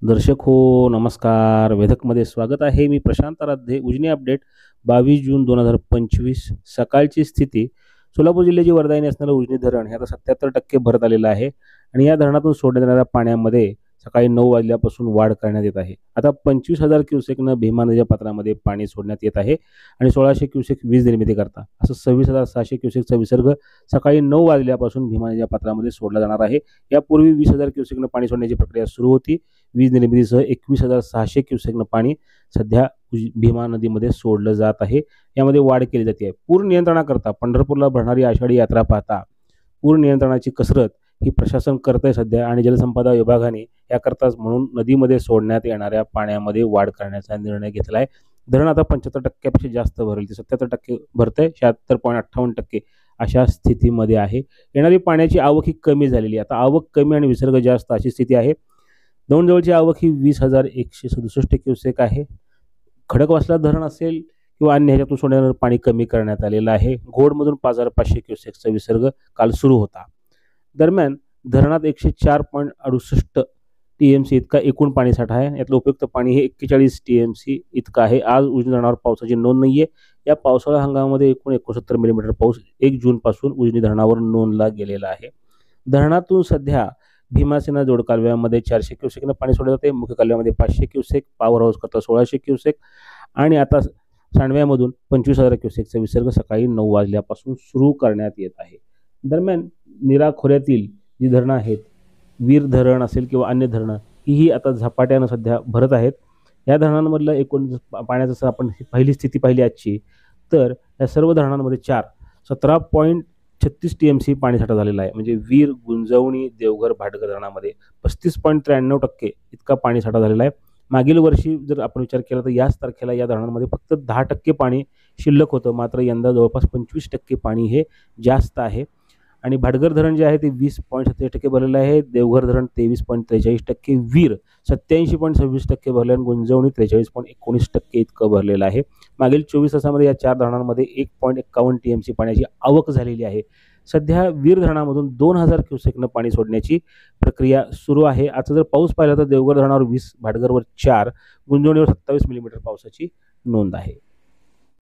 दर्शक हो, नमस्कार. वेधकमध्ये स्वागत आहे. मी प्रशांत आराध्य. उजनी अपडेट 22 जून 2025 सकाळची स्थिती. सोलापूर जिल्ह्याची वरदायिनी असणारं उजनी धरण हे आता 77% भरत आलेलं आहे आणि या धरणातून सोडण्यात येणाऱ्या पाण्यामध्ये सकाळी 9 वाजल्यापासून वाढ करण्यात येत आहे. आता 25,000 क्युसेकनं भीमा नदीच्या पात्रामध्ये पाणी सोडण्यात येत आहे आणि 1600 क्युसेक वीज निर्मिती करता असं 26,600 क्युसेकचा विसर्ग सकाळी 9 वाजल्यापासून भीमा नदीच्या पात्रामध्ये सोडला जाणार आहे. यापूर्वी 20,000 क्युसेकनं पाणी सोडण्याची प्रक्रिया सुरू होती. वीज निर्मितीसह 21,600 क्युसेकनं पाणी सध्या भीमा नदीमध्ये सोडलं जात आहे. यामध्ये वाढ केली जाते. पूर नियंत्रणाकरता पंढरपूरला भरणारी आषाढी यात्रा पाहता पूर नियंत्रणाची कसरत ही प्रशासन करत आहे सध्या आणि जलसंपदा विभागाने याकरताच म्हणून नदीमध्ये सोडण्यात येणाऱ्या पाण्यामध्ये वाढ करण्याचा निर्णय घेतला आहे. धरण आता 75% जास्त भरेल. ते 77% भरतंय. 76.58% अशा स्थितीमध्ये आहे. येणारी पाण्याची आवक ही कमी झालेली आहे. आता आवक कमी आणि विसर्ग जास्त अशी स्थिती आहे. दौंडजवळची आवक ही 20,167 क्युसेक आहे. खडकवासला धरण असेल किंवा अन्य ह्याच्यातून सोडण्यावर पाणी कमी करण्यात आलेलं आहे. घोडमधून 5,500 क्युसेकचा विसर्ग काल सुरू होता. दरम्यान धरणात 104.68 TMC इतका एकूण पाणीसाठा आहे. यातलं उपयुक्त पाणी हे 41 TMC इतकं आहे. आज उजनी धरणावर पावसाची नोंद नाही आहे. या पावसाळा हंगामामध्ये एकूण 69 मिलीमीटर पाऊस 1 जूनपासून उजनी धरणावर नोंदला गेलेला आहे. धरणातून सध्या भीमासेना जोडकालव्यामध्ये 400 क्युसेकनं पाणी सोडलं जाते. मुख्य कालव्यामध्ये 500 क्युसेक, पॉवर हाऊस करता 1600 क्युसेक आणि आता सांडव्यामधून 25,000 क्युसेकचा विसर्ग सकाळी 9 वाजल्यापासून सुरू करण्यात येत आहे. दरम्यान नीरा खोऱ्यातील जी धरणं आहेत, वीर धरण असेल किंवा अन्य धरणं ही आता झपाट्यानं सध्या भरत आहेत. या धरणांमधलं एकूण पाण्याचं जर आपण पहिली स्थिती पाहिली आजची, तर या सर्व धरणांमध्ये 17.36 TMC पाणीसाठा झालेला आहे. म्हणजे वीर, गुंजवणी, देवघर, भाटघर धरणामध्ये 35.93% इतका पाणीसाठा झालेला आहे. मागील वर्षी जर आपण विचार केला तर याच तारखेला या धरणांमध्ये फक्त 10% पाणी शिल्लक होतं. मात्र यंदा जवळपास 25% पाणी हे जास्त आहे. आणि भाटघर धरण जे आहे ते 20.37% भरलेलं आहे. देवघर धरण 23.43%, वीर 87.26% भरले आणि गुंजवणी 43.19% इतकं भरलेलं आहे. मागील 24 तासामध्ये या 4 धरणांमध्ये 1.51 TMC पाण्याची आवक झालेली आहे. सध्या वीर धरणामधून 2,000 क्युसेकनं पाणी सोडण्याची प्रक्रिया सुरू आहे. आता जर पाऊस पाहिला तर देवघर धरणावर 20, भाटघरवर 4, गुंजवणीवर 27 मिलीमीटर पावसाची नोंद आहे.